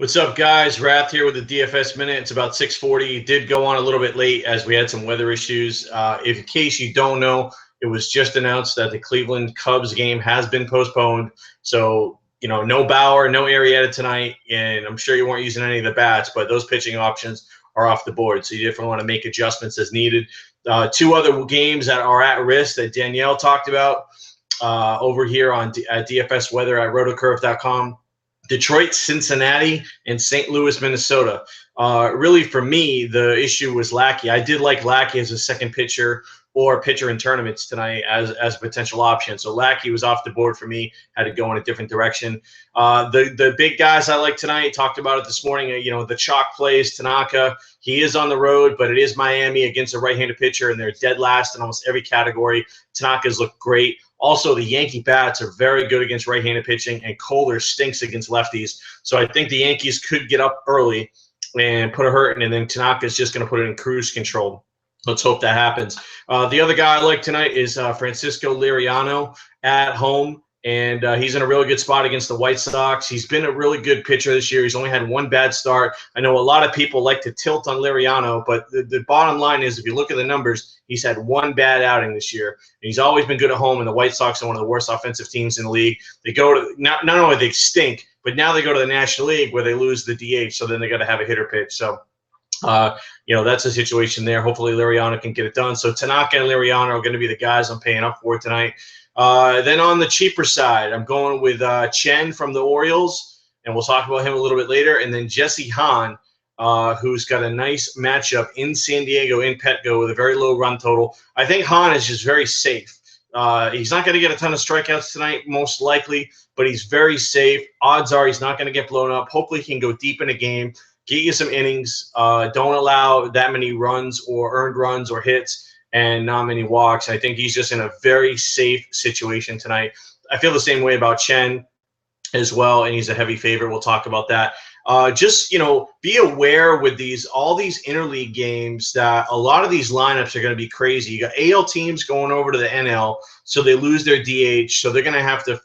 What's up, guys? Rath here with the DFS Minute. It's about 6:40. Did go on a little bit late as we had some weather issues. In case you don't know, it was just announced that the Cleveland Cubs game has been postponed. So, no Bauer, no Arrieta tonight, and I'm sure you weren't using any of the bats, but those pitching options are off the board. So you definitely want to make adjustments as needed. Two other games that are at risk that Danielle talked about over here at DFS Weather at rotocurve.com. Detroit, Cincinnati, and St. Louis, Minnesota. Really, for me, the issue was Lackey. I did like Lackey as a second pitcher or pitcher in tournaments tonight as a potential option. So Lackey was off the board for me. Had to go in a different direction. The big guys I like tonight, talked about it this morning. The chalk plays, Tanaka. He is on the road, but it is Miami against a right-handed pitcher, and they're dead last in almost every category. Tanaka's looked great. Also, the Yankee bats are very good against right-handed pitching, and Kohler stinks against lefties. So I think the Yankees could get up early and put a hurting, and then Tanaka's just going to put it in cruise control. Let's hope that happens. The other guy I like tonight is Francisco Liriano at home, and he's in a really good spot against the White Sox. He's been a really good pitcher this year. He's only had one bad start. I know a lot of people like to tilt on Liriano, but the bottom line is if you look at the numbers, he's had one bad outing this year. And he's always been good at home, and the White Sox are one of the worst offensive teams in the league. They go to not only they stink, but now they go to the National League where they lose the DH, so then they got to have a hitter pitch. So that's a situation there. Hopefully Liriano can get it done. So Tanaka and Liriano are going to be the guys I'm paying up for tonight. Then on the cheaper side, I'm going with Chen from the Orioles, and we'll talk about him a little bit later. And then Jesse Hahn, who's got a nice matchup in San Diego in Petco with a very low run total. I think Hahn is just very safe. He's not going to get a ton of strikeouts tonight, most likely, but he's very safe. Odds are he's not going to get blown up. Hopefully he can go deep in a game, get you some innings. Don't allow that many runs or earned runs or hits, and not many walks. I think he's just in a very safe situation tonight. I feel the same way about Chen as well, and he's a heavy favorite. We'll talk about that. Be aware with all these interleague games that a lot of these lineups are going to be crazy. You got AL teams going over to the NL, so they lose their DH, so they're going to have to,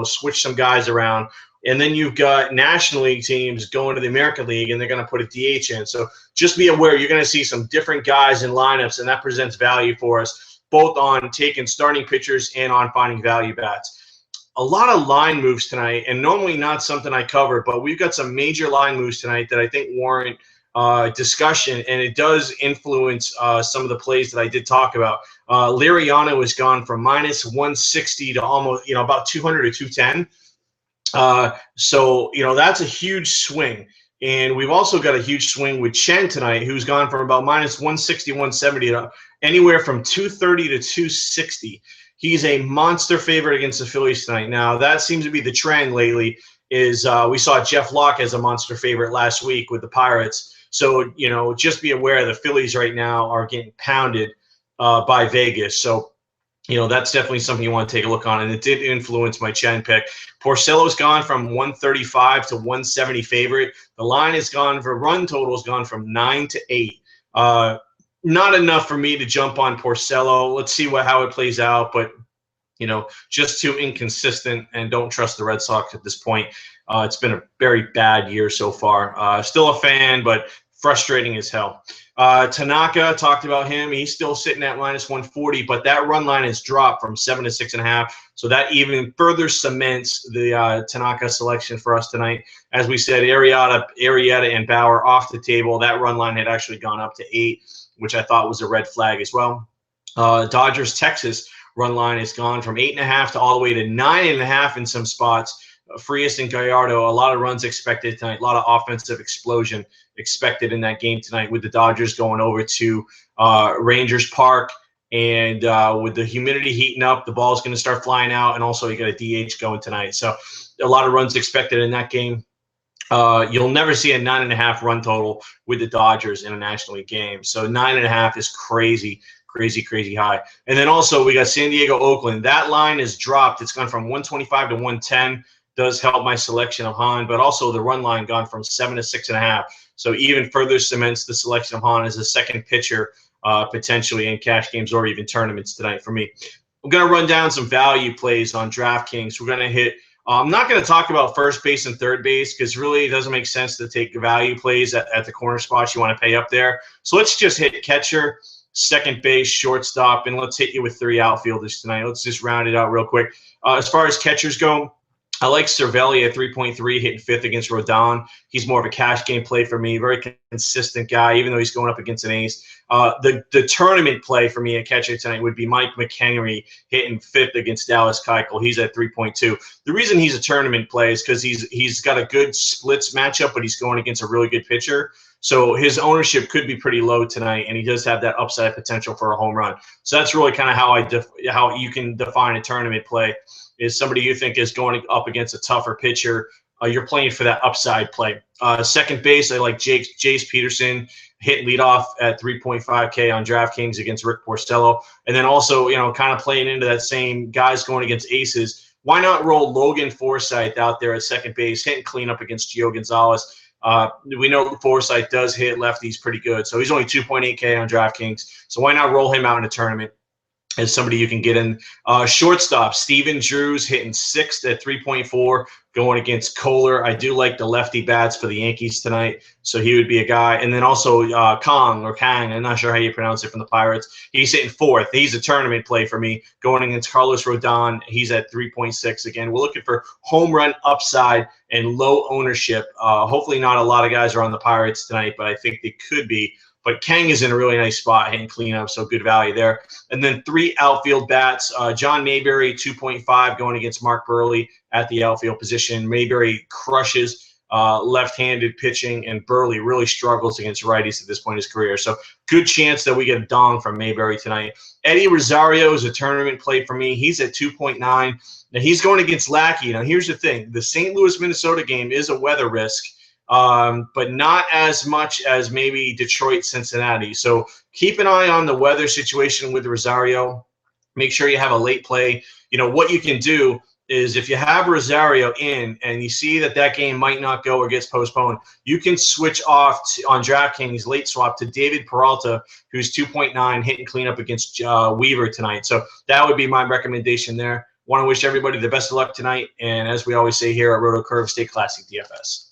switch some guys around. And then you've got National League teams going to the American League, and they're going to put a DH in. So just be aware you're going to see some different guys in lineups, and that presents value for us, both on taking starting pitchers and on finding value bats. A lot of line moves tonight, and normally not something I cover, but we've got some major line moves tonight that I think warrant discussion, and it does influence some of the plays that I did talk about. Liriano has gone from minus 160 to almost, about 200 or 210. So that's a huge swing. And we've also got a huge swing with Chen tonight, who's gone from about minus 160, 170 to anywhere from 230 to 260. He's a monster favorite against the Phillies tonight. Now, that seems to be the trend lately is we saw Jeff Locke as a monster favorite last week with the Pirates. So, just be aware the Phillies right now are getting pounded by Vegas. So, that's definitely something you want to take a look on, and it did influence my Chen pick. Porcello's gone from 135 to 170 favorite. The line has gone for run total has gone from 9 to 8. Not enough for me to jump on Porcello. Let's see how it plays out, but just too inconsistent, and don't trust the Red Sox at this point. It's been a very bad year so far. Still a fan, but frustrating as hell. Tanaka, talked about him. He's still sitting at minus 140, but that run line has dropped from 7 to 6.5. So that even further cements the Tanaka selection for us tonight. As we said, Arrieta and Bauer off the table. That run line had actually gone up to 8, which I thought was a red flag as well. Dodgers, Texas run line has gone from 8.5 to all the way to 9.5 in some spots. Frias and Gallardo, a lot of runs expected tonight, a lot of offensive explosion expected in that game tonight with the Dodgers going over to Rangers Park. And with the humidity heating up, the ball's going to start flying out, and also you got a DH going tonight. So a lot of runs expected in that game. You'll never see a 9.5 run total with the Dodgers in a National League game. So 9.5 is crazy high. And then also we got San Diego, Oakland. That line is dropped. It's gone from 125 to 110. Does help my selection of Hahn, but also the run line gone from 7 to 6.5. So even further cements the selection of Hahn as a second pitcher potentially in cash games or even tournaments tonight for me. I'm going to run down some value plays on DraftKings. We're going to hit I'm not going to talk about first base and third base because really it doesn't make sense to take value plays at the corner spots you want to pay up there. So let's just hit catcher, second base, shortstop, and let's hit you with 3 outfielders tonight. Let's just round it out real quick. As far as catchers go, I like Cervelli at 3.3, hitting 5th against Rodon. He's more of a cash game play for me. Very consistent guy, even though he's going up against an ace. The tournament play for me at catcher tonight would be Mike McHenry hitting 5th against Dallas Keuchel. He's at 3.2. The reason he's a tournament play is because he's got a good splits matchup, but he's going against a really good pitcher. So his ownership could be pretty low tonight, and he does have that upside potential for a home run. So that's really kind of how you can define a tournament play. Is somebody you think is going up against a tougher pitcher, you're playing for that upside play. Second base, I like Jace Peterson hit leadoff at 3.5K on DraftKings against Rick Porcello. And then also, kind of playing into that same guys going against aces. Why not roll Logan Forsythe out there at second base, hitting cleanup against Gio Gonzalez? We know Forsythe does hit lefties pretty good, so he's only 2.8K on DraftKings. So why not roll him out in a tournament as somebody you can get in? Shortstop, Steven Drews hitting 6th at 3.4, going against Kohler. I do like the lefty bats for the Yankees tonight, so he would be a guy. And then also Kang, I'm not sure how you pronounce it, from the Pirates. He's hitting 4th. He's a tournament play for me, going against Carlos Rodon. He's at 3.6. Again, we're looking for home run upside and low ownership. Hopefully not a lot of guys are on the Pirates tonight, but I think they could be. But Kang is in a really nice spot hitting cleanup, so good value there. And then 3 outfield bats. John Mayberry, 2.5, going against Mark Burley at the outfield position. Mayberry crushes left-handed pitching, and Burley really struggles against righties at this point in his career. So good chance that we get a dong from Mayberry tonight. Eddie Rosario is a tournament play for me. He's at 2.9. Now, he's going against Lackey. Now, here's the thing. The St. Louis-Minnesota game is a weather risk, but not as much as maybe Detroit-Cincinnati. So keep an eye on the weather situation with Rosario. Make sure you have a late play. What you can do is if you have Rosario in and you see that game might not go or gets postponed, you can switch off on DraftKings late swap to David Peralta, who's 2.9, hitting cleanup against Weaver tonight. So that would be my recommendation there. Want to wish everybody the best of luck tonight. And as we always say here at Roto Curve, stay classy, DFS.